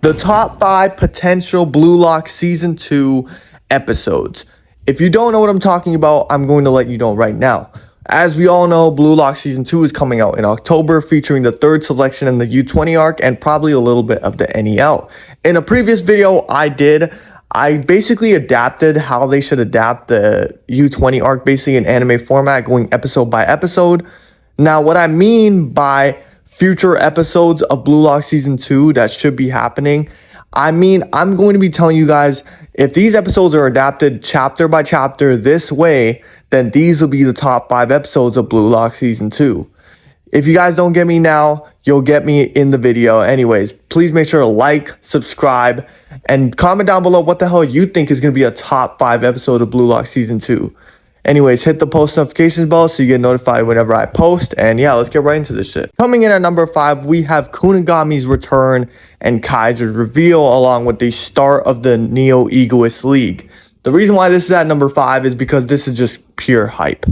The top 5 potential Blue Lock Season 2 episodes. If you don't know what I'm talking about, I'm going to let you know right now. As we all know, Blue Lock Season 2 is coming out in October, featuring the 3rd selection in the U20 arc and probably a little bit of the NEL. In a previous video I basically adapted how they should adapt the U20 arc, basically in anime format, going episode by episode. Now, what I mean by future episodes of Blue Lock Season 2 that should be happening, I mean, I'm going to be telling you guys, if these episodes are adapted chapter by chapter this way, then these will be the top 5 episodes of Blue Lock Season 2. If you guys don't get me now, you'll get me in the video. Anyways, please make sure to like, subscribe, and comment down below what the hell you think is going to be a top 5 episode of Blue Lock Season 2. Anyways, hit the post notifications bell so you get notified whenever I post. And yeah, let's get right into this shit. Coming in at number 5, we have Kunigami's return and Kaiser's reveal, along with the start of the Neo Egoist League. The reason why this is at number 5 is because this is just pure hype.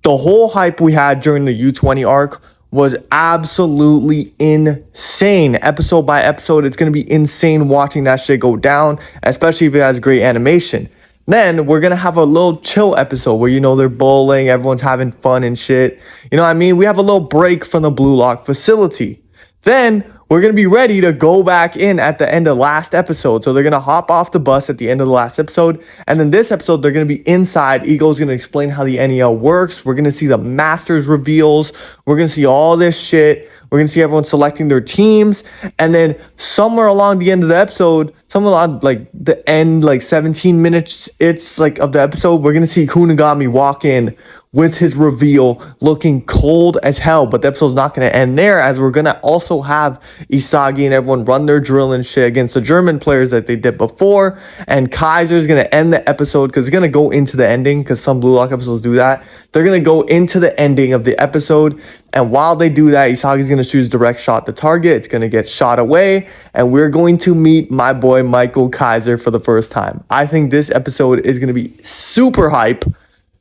The whole hype we had during the U20 arc was absolutely insane. Episode by episode, it's going to be insane watching that shit go down, especially if it has great animation. Then we're going to have a little chill episode where, you know, they're bowling, everyone's having fun and shit. You know what I mean? We have a little break from the Blue Lock facility. Then we're going to be ready to go back in at the end of last episode. So they're going to hop off the bus at the end of the last episode. And then this episode, they're going to be inside. Ego's going to explain how the NEL works. We're going to see the Masters reveals. We're going to see all this shit. We're going to see everyone selecting their teams. And then somewhere along the end of the episode, somewhere along like the end, like 17 minutes, it's like of the episode, we're going to see Kunigami walk in with his reveal looking cold as hell. But the episode's not going to end there, as we're going to also have Isagi and everyone run their drill and shit against the German players that they did before. And Kaiser's going to end the episode because it's going to go into the ending, because some Blue Lock episodes do that. They're going to go into the ending of the episode. And while they do that, Isagi's going to choose direct shot the target. It's going to get shot away. And we're going to meet my boy Michael Kaiser for the first time. I think this episode is going to be super hype.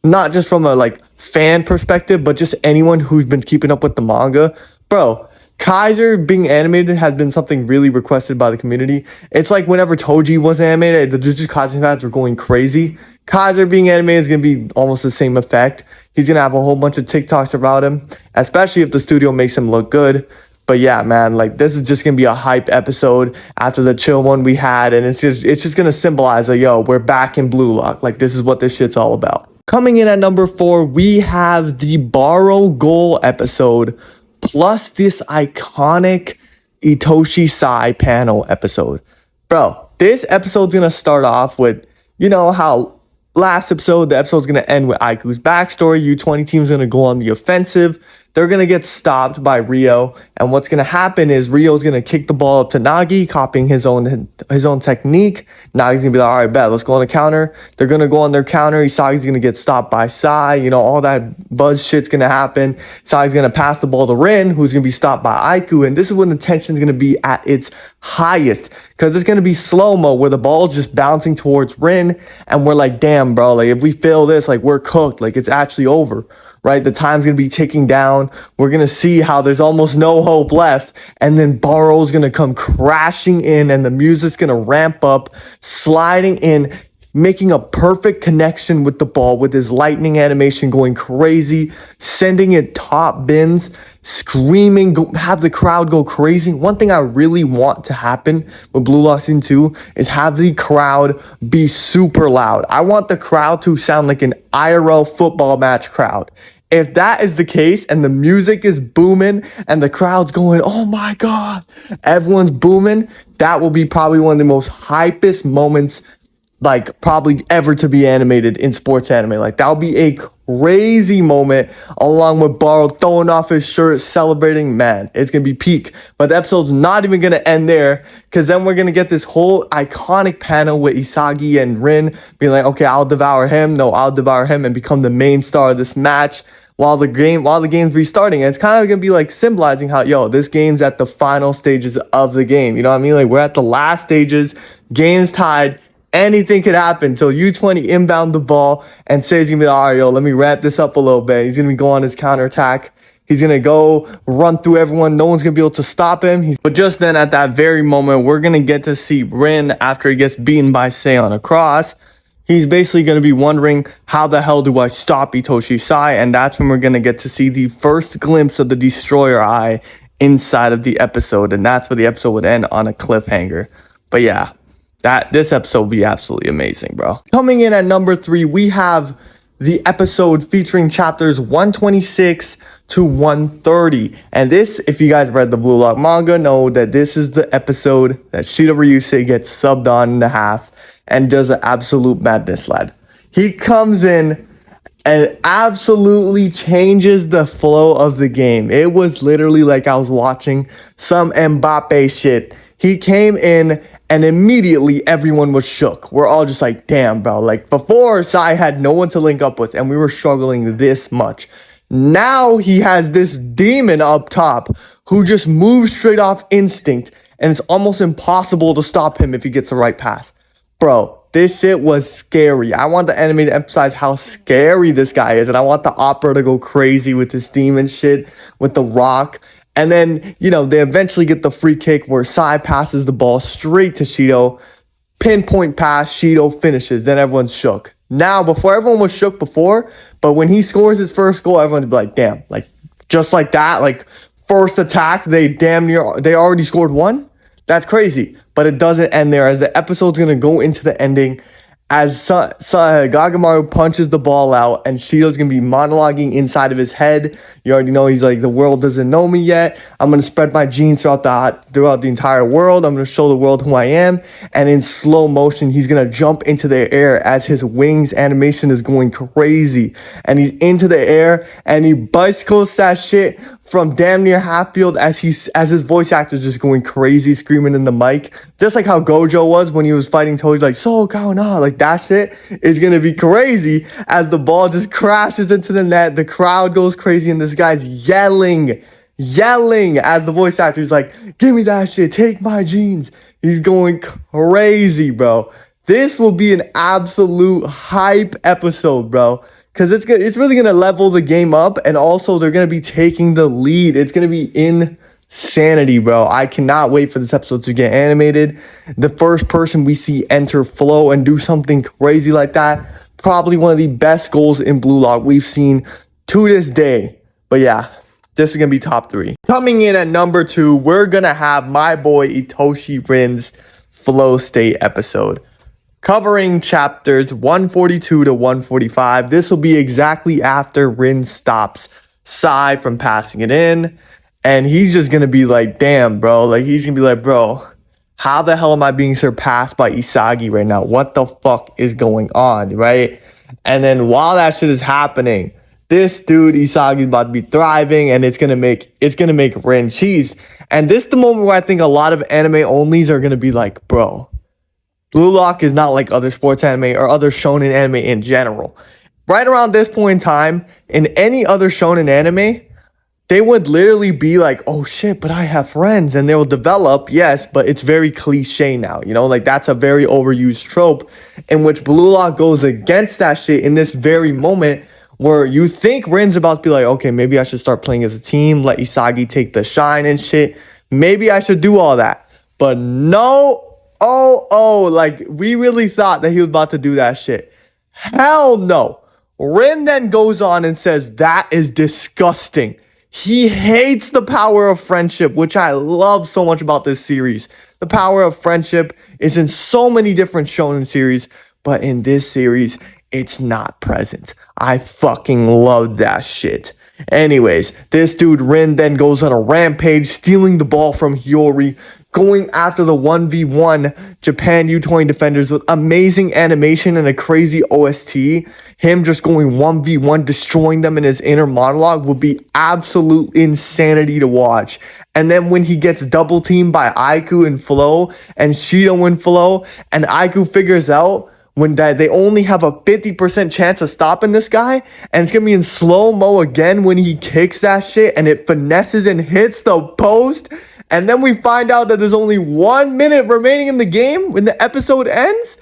Not just from a like fan perspective, but just anyone who's been keeping up with the manga. Bro, Kaiser being animated has been something really requested by the community. It's like whenever Toji was animated, the Jujutsu Kaisen fans were going crazy. Kaiser being animated is going to be almost the same effect. He's going to have a whole bunch of TikToks about him, especially if the studio makes him look good. But yeah, man, like this is just going to be a hype episode after the chill one we had. And it's just going to symbolize like, yo, we're back in Blue Lock. Like this is what this shit's all about. Coming in at number 4, we have the Barrow goal episode, plus this iconic Itoshi Sai panel episode. Bro, this episode's going to start off with, you know how last episode, the episode's going to end with Aiku's backstory. U20 team's going to go on the offensive. They're going to get stopped by Rio. And what's going to happen is Rio's going to kick the ball up to Nagi, copying his own technique. Nagi's going to be like, all right, bet, let's go on the counter. They're going to go on their counter. Isagi's going to get stopped by Sai. You know, all that buzz shit's going to happen. Sai's going to pass the ball to Rin, who's going to be stopped by Aiku. And this is when the tension's going to be at its highest, because it's going to be slow-mo where the ball's just bouncing towards Rin. And we're like, damn, bro, like if we fail this, like we're cooked. Like it's actually over. Right? The time's going to be ticking down. We're going to see how there's almost no hope left. And then Barrow's going to come crashing in and the music's going to ramp up, sliding in, making a perfect connection with the ball with his lightning animation going crazy, sending it top bins, screaming, have the crowd go crazy. One thing I really want to happen with Blue Lock Season 2 is have the crowd be super loud. I want the crowd to sound like an IRL football match crowd. If that is the case and the music is booming and the crowd's going, oh my God, everyone's booming, that will be probably one of the most hypest moments like probably ever to be animated in sports anime. Like that'll be a crazy moment, along with Barrow throwing off his shirt, celebrating. Man, it's gonna be peak. But the episode's not even gonna end there, because then we're gonna get this whole iconic panel with Isagi and Rin being like, okay, I'll devour him, no, I'll devour him, and become the main star of this match while the game's restarting. And it's kind of gonna be like symbolizing how, yo, this game's at the final stages of the game. You know what I mean? Like we're at the last stages, game's tied. Anything could happen until U20 inbound the ball and Say's gonna be like, all right, yo, let me wrap this up a little bit. He's gonna be going on his counterattack. He's going to go run through everyone. No one's going to be able to stop him. But just then, at that very moment, we're going to get to see Rin after he gets beaten by Seion across. He's basically going to be wondering, how the hell do I stop Itoshi Sai? And that's when we're going to get to see the first glimpse of the Destroyer Eye inside of the episode. And that's where the episode would end, on a cliffhanger. But yeah, this episode would be absolutely amazing, bro. Coming in at number 3, we have the episode featuring chapters 126 to 130. And this, if you guys read the Blue Lock manga, know that this is the episode that Shido Ryusei gets subbed on in the half and does an absolute madness, lad. He comes in and absolutely changes the flow of the game. It was literally like I was watching some Mbappe shit. He came in and immediately everyone was shook. We're all just like, damn, bro. Like, before, Sai had no one to link up with and we were struggling this much. Now he has this demon up top who just moves straight off instinct, and it's almost impossible to stop him if he gets the right pass. Bro, this shit was scary. I want the anime to emphasize how scary this guy is, and I want the opera to go crazy with his demon shit, with the rock. And then, you know, they eventually get the free kick where Sai passes the ball straight to Shido. Pinpoint pass, Shido finishes. Then everyone's shook. Now, before, everyone was shook before, but when he scores his first goal, everyone's be like, damn, like, just like that, like, first attack, they already scored one? That's crazy. But it doesn't end there, as the episode's going to go into the ending as Gagamaru punches the ball out, and Shido's going to be monologuing inside of his head. You already know he's like, the world doesn't know me yet. I'm going to spread my genes throughout the entire world. I'm going to show the world who I am. And in slow motion, he's going to jump into the air as his wings animation is going crazy. And he's into the air, and he bicycles that shit from damn near half field as his voice actor is just going crazy, screaming in the mic. Just like how Gojo was when he was fighting Toji, like, so go nah. Like, that shit is going to be crazy as the ball just crashes into the net. The crowd goes crazy, and this guy's yelling as the voice actor is like, give me that shit, take my genes. He's going crazy, bro. This will be an absolute hype episode, bro. Because it's really going to level the game up, and also they're going to be taking the lead. It's going to be insanity, bro. I cannot wait for this episode to get animated. The first person we see enter flow and do something crazy like that, probably one of the best goals in Blue Lock we've seen to this day. But yeah, this is going to be top 3. Coming in at number 2, we're going to have my boy Itoshi Rin's Flow State episode, covering chapters 142 to 145. This will be exactly after Rin stops Sai from passing it in. And he's just going to be like, damn, bro. Like, he's going to be like, bro, how the hell am I being surpassed by Isagi right now? What the fuck is going on, right? And then while that shit is happening, this dude, Isagi, is about to be thriving, and it's going to make Rin cheese. And this is the moment where I think a lot of anime onlys are going to be like, bro, Blue Lock is not like other sports anime or other shonen anime in general. Right around this point in time, in any other shonen anime, they would literally be like, oh shit, but I have friends, and they will develop, yes, but it's very cliche now, you know, like that's a very overused trope in which Blue Lock goes against that shit in this very moment where you think Rin's about to be like, okay, maybe I should start playing as a team, let Isagi take the shine and shit. Maybe I should do all that. But no, like we really thought that he was about to do that shit. Hell no. Rin then goes on and says, that is disgusting. He hates the power of friendship, which I love so much about this series. The power of friendship is in so many different shonen series, but in this series, it's not present. I fucking love that shit. Anyways, this dude Rin then goes on a rampage, stealing the ball from Hiyori, going after the 1v1 Japan U20 defenders with amazing animation and a crazy OST. Him just going 1v1, destroying them in his inner monologue would be absolute insanity to watch. And then when he gets double teamed by Aiku and Flow and Shido and Flow, and Aiku figures out when that they only have a 50% chance of stopping this guy, and it's gonna be in slow-mo again when he kicks that shit and it finesses and hits the post. And then we find out that there's only 1 minute remaining in the game when the episode ends.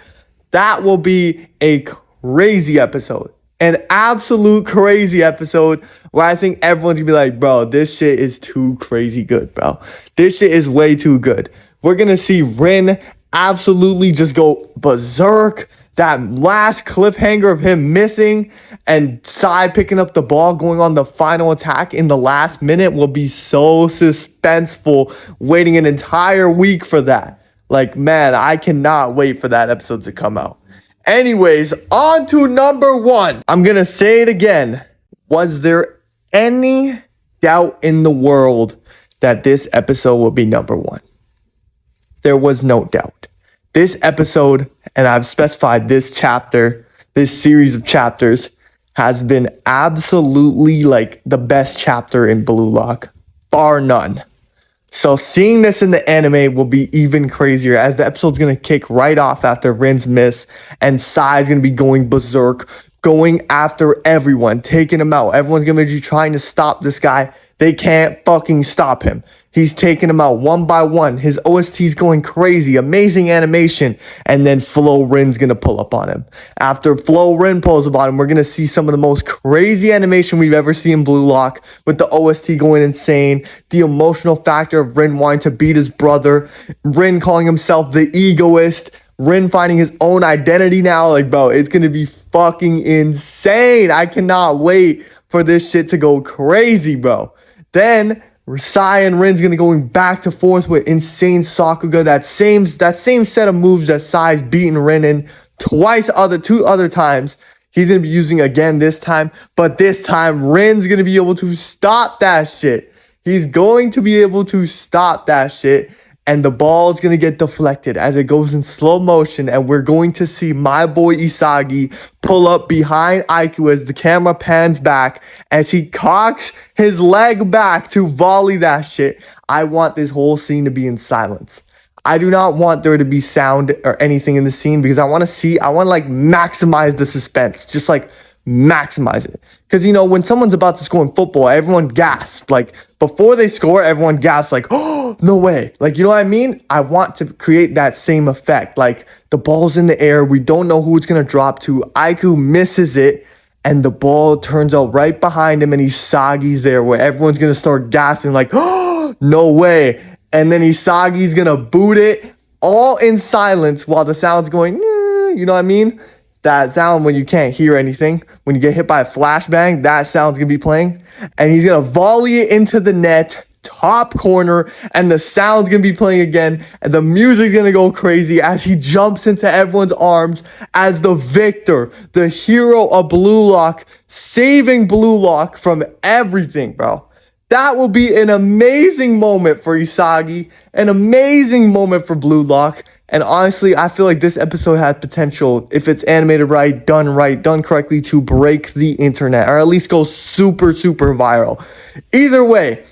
That will be a crazy episode. An absolute crazy episode where I think everyone's gonna be like, bro, this shit is too crazy good, bro. This shit is way too good. We're gonna see Rin absolutely just go berserk. That last cliffhanger of him missing and Sai picking up the ball, going on the final attack in the last minute will be so suspenseful. Waiting an entire week for that. Like, man, I cannot wait for that episode to come out. Anyways, on to number one. I'm going to say it again. Was there any doubt in the world that this episode would be number one? There was no doubt. This episode, and I've specified this chapter, this series of chapters, has been absolutely like the best chapter in Blue Lock, bar none. So seeing this in the anime will be even crazier as the episode's going to kick right off after Rin's miss and Sai's going to be going berserk, going after everyone, taking him out. Everyone's going to be trying to stop this guy. They can't fucking stop him. He's taking them out one by one. His OST's going crazy. Amazing animation. And then Flo Rin's going to pull up on him. After Flo Rin pulls up on him, we're going to see some of the most crazy animation we've ever seen in Blue Lock with the OST going insane. The emotional factor of Rin wanting to beat his brother. Rin calling himself the egoist. Rin finding his own identity now. Like, bro, it's going to be fucking insane. I cannot wait for this shit to go crazy, bro. Then Sai and Rin's gonna going back to forth with insane Sakuga. That same set of moves that Sai's beaten Rin in two other times. He's gonna be using again this time, but this time Rin's gonna be able to stop that shit. He's going to be able to stop that shit. And the ball is going to get deflected as it goes in slow motion. And we're going to see my boy Isagi pull up behind Aiku as the camera pans back as he cocks his leg back to volley that shit. I want this whole scene to be in silence. I do not want there to be sound or anything in the scene because I want to like maximize the suspense. Just like maximize it. Because, you know, when someone's about to score in football, everyone gasps. Like, before they score, everyone gasps like, oh, no way. Like, you know what I mean? I want to create that same effect. Like, the ball's in the air. We don't know who it's going to drop to. Aiku misses it, and the ball turns out right behind him, and Isagi's there, where everyone's going to start gasping like, oh, no way. And then Isagi's going to boot it all in silence while the sound's going, you know what I mean? That sound when you can't hear anything. When you get hit by a flashbang, that sound's going to be playing. And he's going to volley it into the net, top corner, and the sound's going to be playing again. And the music's going to go crazy as he jumps into everyone's arms as the victor, the hero of Blue Lock, saving Blue Lock from everything, bro. That will be an amazing moment for Isagi, an amazing moment for Blue Lock. And honestly, I feel like this episode had potential, if it's animated right, done correctly, to break the internet, or at least go super, super viral. Either way,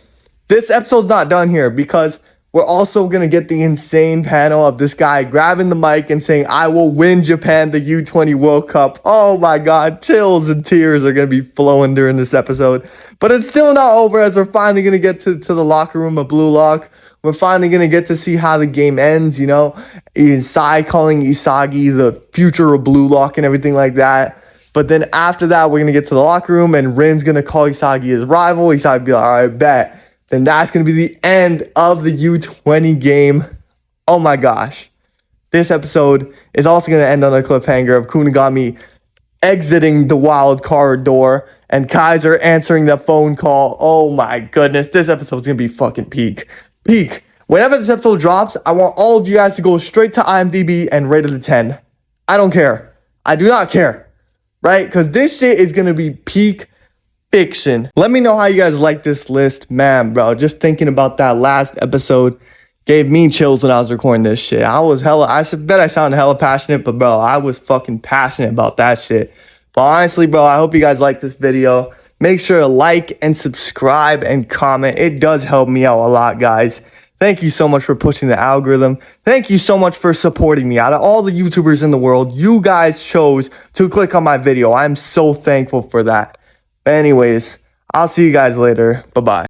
this episode's not done here because we're also going to get the insane panel of this guy grabbing the mic and saying, I will win Japan the U20 World Cup. Oh my God, chills and tears are going to be flowing during this episode. But it's still not over as we're finally going to get to the locker room of Blue Lock. We're finally going to get to see how the game ends, you know. Sai calling Isagi the future of Blue Lock and everything like that. But then after that, we're going to get to the locker room and Rin's going to call Isagi his rival. Isagi be like, all right, bet. Then that's going to be the end of the U20 game. Oh my gosh. This episode is also going to end on a cliffhanger of Kunigami exiting the wild card door and Kaiser answering the phone call. Oh my goodness. This episode's going to be fucking peak. Whenever this episode drops, I want all of you guys to go straight to IMDb and rate it a 10. I don't care. I do not care. Right? Because this shit is going to be peak fiction. Let me know how you guys like this list. Man, bro, just thinking about that last episode gave me chills when I was recording this shit. I bet I sounded hella passionate, but bro, I was fucking passionate about that shit. But honestly, bro, I hope you guys like this video. Make sure to like and subscribe and comment. It does help me out a lot, guys. Thank you so much for pushing the algorithm. Thank you so much for supporting me. Out of all the YouTubers in the world, you guys chose to click on my video. I'm so thankful for that. But anyways, I'll see you guys later. Bye-bye.